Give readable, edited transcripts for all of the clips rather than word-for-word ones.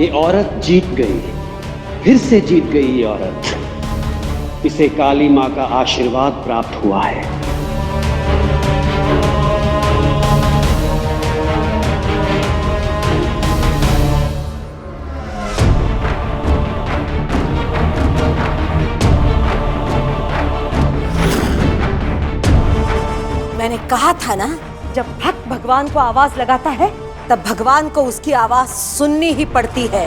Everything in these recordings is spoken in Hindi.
ये औरत जीत गई, फिर से जीत गई ये औरत। इसे काली मां का आशीर्वाद प्राप्त हुआ है। मैंने कहा था ना, जब भक्त भगवान को आवाज लगाता है तब भगवान को उसकी आवाज सुननी ही पड़ती है।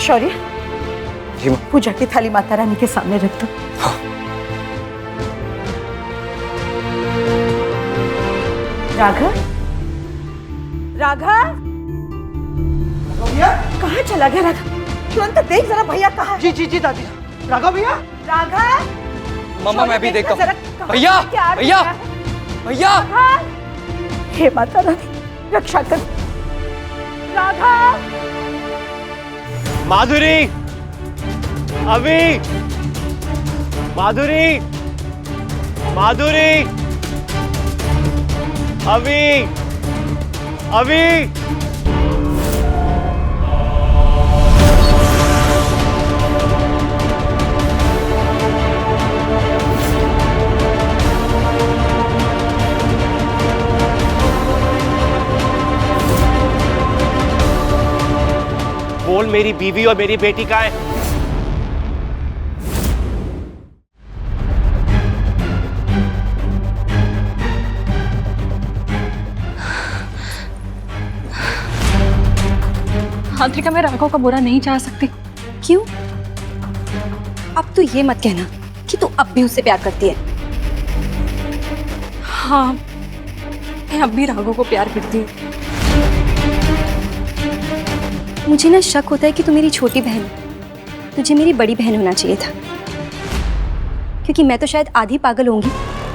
शौर्य, पूजा की थाली माता रानी के सामने रख दो। हाँ। राघव, राघव, भैया कहाँ चला गया राघव? तुरंत देख जरा भैया कहाँ है? जी जी जी दादी। राघव भैया, राघव। मम्मा मैं भी देखता हूँ। भैया भैया भैया। हे माता रानी रक्षा कर। राघव, माधुरी, अभी, माधुरी, माधुरी, अभी, अभी। बोल, मेरी बीवी और मेरी बेटी कहाँ है? आद्रिका, मैं राघव का बुरा नहीं चाह सकती। क्यों? अब तो ये मत कहना कि तू अब भी उससे प्यार करती है। हाँ, मैं अब भी राघव को प्यार करती हूँ। मुझे ना शक होता है कि तू मेरी छोटी बहन, तुझे मेरी बड़ी बहन होना चाहिए था, क्योंकि मैं तो शायद आधी पागल होंगी,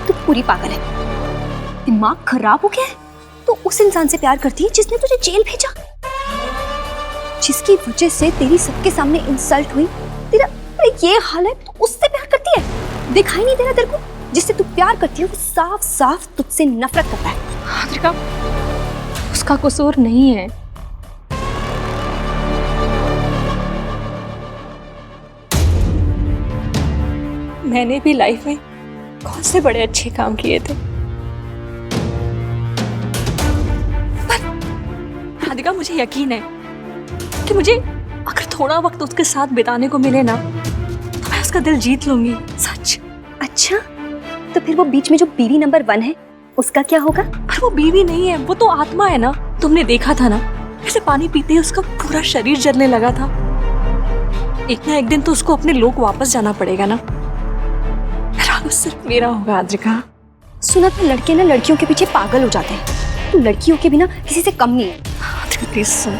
तू पूरी पागल है। दिमाग खराब हो गया है? तो उस इंसान से प्यार करती है जिसने तुझे जेल भेजा, जिसकी वजह से तेरी सबके सामने इंसल्ट हुई। तेरा ये हाल है, तो उससे प्यार करती है? दिखाई नहीं दे रहा तेरे को? जिससे तू प्यार करती है वो साफ साफ तुझसे नफरत करता है। आद्रिका, उसका कसूर नहीं है। मैंने भी लाइफ में कौन से बड़े अच्छे काम किए थे, पर राधिका मुझे यकीन है कि मुझे अगर थोड़ा वक्त उसके साथ बिताने को मिले ना तो मैं उसका दिल जीत लूंगी। सच। अच्छा, तो फिर वो बीच में जो बीवी नंबर 1 है उसका क्या होगा? पर वो बीवी नहीं है, वो तो आत्मा है ना। तुमने देखा था ना, ऐसे पानी पीते ही उसका पूरा शरीर जलने लगा था। एक ना एक दिन तो उसको अपने लोक वापस जाना पड़ेगा ना। राघव सिर्फ मेरा होगा आद्रिका। सुना तो लड़के ना लड़कियों के पीछे पागल हो जाते हैं, तू लड़कियों के बिना किसी से कम नहीं है। आद्रिका प्लीज सुन,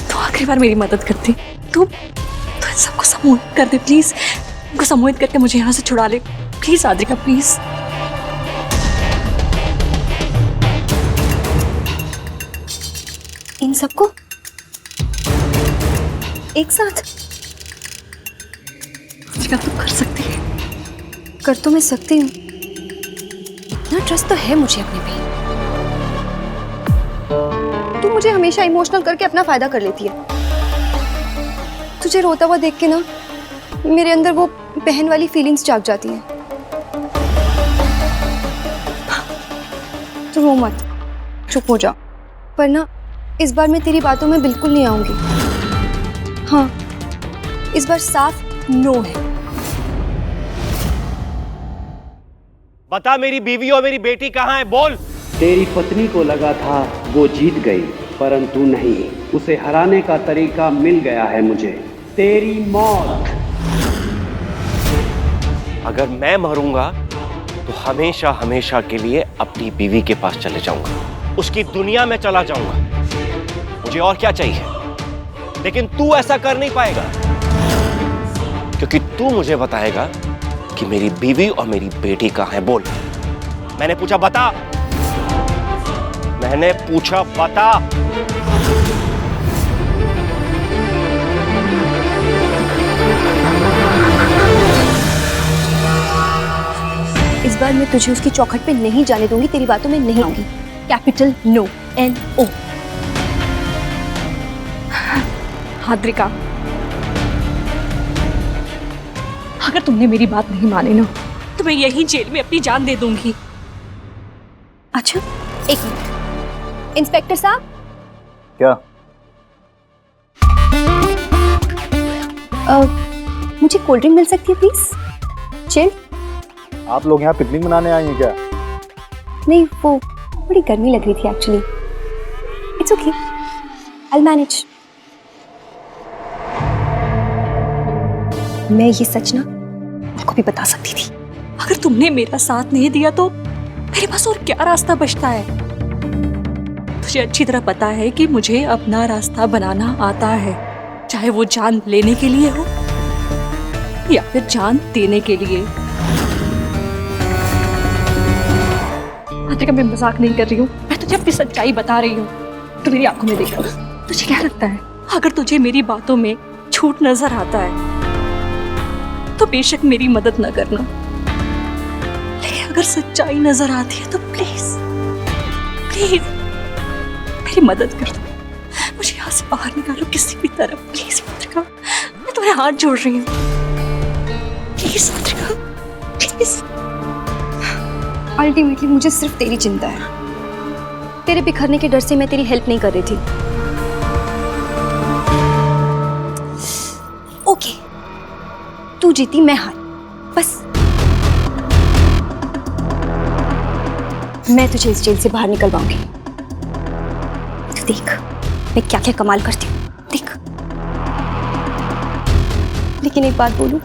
तू आखिरी बार मेरी मदद करती। तू इन सबको सम्मोहित कर दे प्लीज। इनको सम्मोहित करके मुझे यहाँ से छुड़ा ले प्लीज आद्रिका, प्लीज। इन सबको एक साथ? आद्रिका तू कर सकती है। कर तो मैं सकती हूँ, इतना ट्रस्ट तो है मुझे अपने पे। तू मुझे हमेशा इमोशनल करके अपना फायदा कर लेती है। तुझे रोता हुआ देख के ना मेरे अंदर वो बहन वाली फीलिंग्स जाग जाती हैं। तू रो मत, चुप हो जा। पर ना इस बार मैं तेरी बातों में बिल्कुल नहीं आऊंगी। हाँ, इस बार साफ नो है। बता, मेरी बीवी और मेरी बेटी कहाँ है? बोल। तेरी पत्नी को लगा था वो जीत गई, परंतु नहीं, उसे हराने का तरीका मिल गया है मुझे। तेरी मौत। अगर मैं मरूंगा तो हमेशा हमेशा के लिए अपनी बीवी के पास चले जाऊंगा, उसकी दुनिया में चला जाऊंगा। मुझे और क्या चाहिए? लेकिन तू ऐसा कर नहीं पाएगा, क्योंकि तू मुझे बताएगा कि मेरी बीवी और मेरी बेटी कहाँ है। बोल। मैंने पूछा बता, मैंने पूछा बता। इस बार मैं तुझे उसकी चौखट पे नहीं जाने दूंगी, तेरी बातों में नहीं आऊंगी। Capital no, NO। हाद्रिका, अगर तुमने मेरी बात नहीं मानी ना तो मैं यहीं जेल में अपनी जान दे दूंगी। अच्छा, एक मिनट। इंस्पेक्टर साहब। क्या? मुझे कोल्ड ड्रिंक मिल सकती है प्लीज? चिल्ड। आप लोग यहाँ पिकनिक मनाने आए हैं क्या? नहीं, वो बड़ी गर्मी लग रही थी actually. It's okay, I will manage. मैं ये सच ना उनको भी बता सकती थी। अगर तुमने मेरा साथ नहीं दिया तो मेरे पास और क्या रास्ता बचता है? तुझे अच्छी तरह पता है कि मुझे अपना रास्ता बनाना आता है, चाहे वो जान लेने के लिए हो या फिर जान देने के लिए। हाद्रिका, मैं मजाक नहीं कर रही हूँ, मैं तुझे अपनी सच्चाई बता रही हूँ। तो मेरी आंखों में देखो। तुझे क्या लगता है, अगर तुझे मेरी बातों में झूठ नजर आता है तो बेशक मेरी मदद न करना, लेकिन अगर सच्चाई नजर आती है तो प्लीज प्लीज मेरी मदद कर दो। मुझे यहाँ से बाहर निकालो किसी भी तरह, प्लीज हाद्रिका, मैं तुम्हें हाथ जोड़ रही हूँ। Please हाद्रिका, please. अल्टीमेटली मुझे सिर्फ तेरी चिंता है। तेरे बिखरने के डर से मैं तेरी हेल्प नहीं कर रही थी। ओके, तू जीती, मैं हारी, बस। मैं तुझे इस जेल से बाहर निकलवाऊंगी। तू देख मैं क्या क्या कमाल करती हूँ, देख। लेकिन एक बात बोलूं,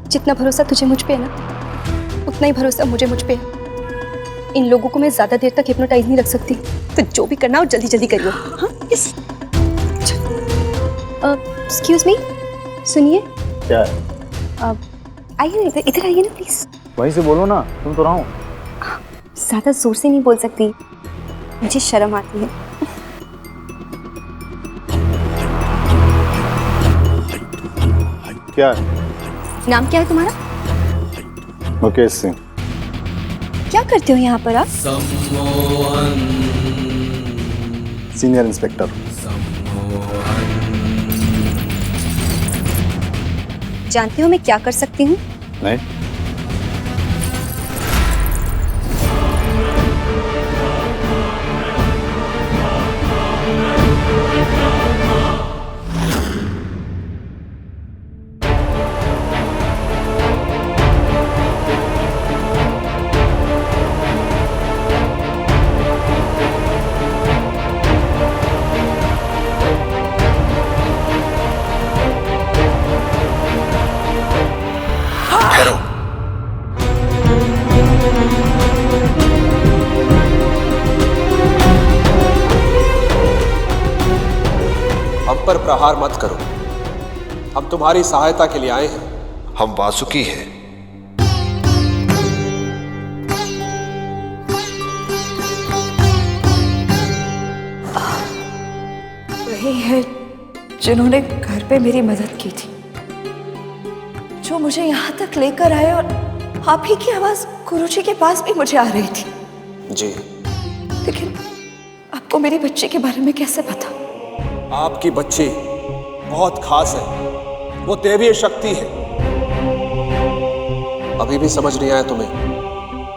जितना भरोसा तुझे मुझ पे है ना, उतना ही भरोसा मुझे मुझ पे है। इन लोगों को मैं ज्यादा देर तक हिप्नोटाइज नहीं रख सकती, तो जो भी करना हो जल्दी जल्दी करियो। हाँ, यस। एक्सक्यूज मी, सुनिए। क्या? आइए इधर, इधर आइए ना प्लीज। वहीं से बोलो ना, सुन तो रहा हूँ। ज्यादा जोर से नहीं बोल सकती, मुझे शर्म आती है। क्या? नाम क्या है तुम्हारा? मुकेश सिंह। क्या करते हो यहाँ पर आप? Senior inspector. जानते हो मैं क्या कर सकती हूँ? नहीं। हम पर प्रहार मत करो, हम तुम्हारी सहायता के लिए आए हैं। हम वासुकी हैं। वही है जिन्होंने घर पे मेरी मदद की थी, जो मुझे यहाँ तक लेकर आए, और आप ही की आवाज गुरुजी के पास भी मुझे आ रही थी। जी, लेकिन आपको मेरी बच्ची के बारे में कैसे पता? आपकी बच्ची बहुत खास है, वो दैवीय शक्ति है। अभी भी समझ नहीं आया तुम्हें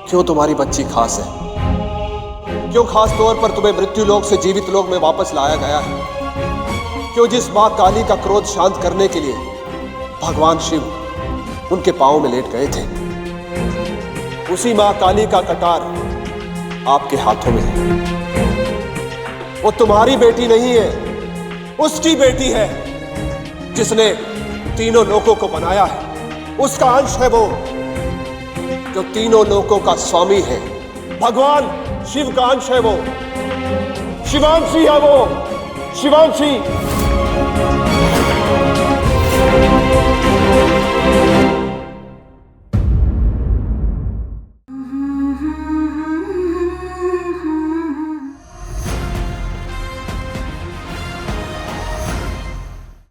क्यों तुम्हारी बच्ची खास है, क्यों खास तौर पर तुम्हें मृत्यु लोक से जीवित लोक में वापस लाया गया है, क्यों जिस मां काली का क्रोध शांत करने के लिए भगवान शिव उनके पांव में लेट गए थे, उसी मां काली का कटार आपके हाथों में है। वो तुम्हारी बेटी नहीं है, उसकी बेटी है, जिसने तीनों लोगों को बनाया है, उसका अंश है वो। जो तीनों लोकों का स्वामी है, भगवान शिव का अंश है वो, शिवांशी है वो, शिवांशी।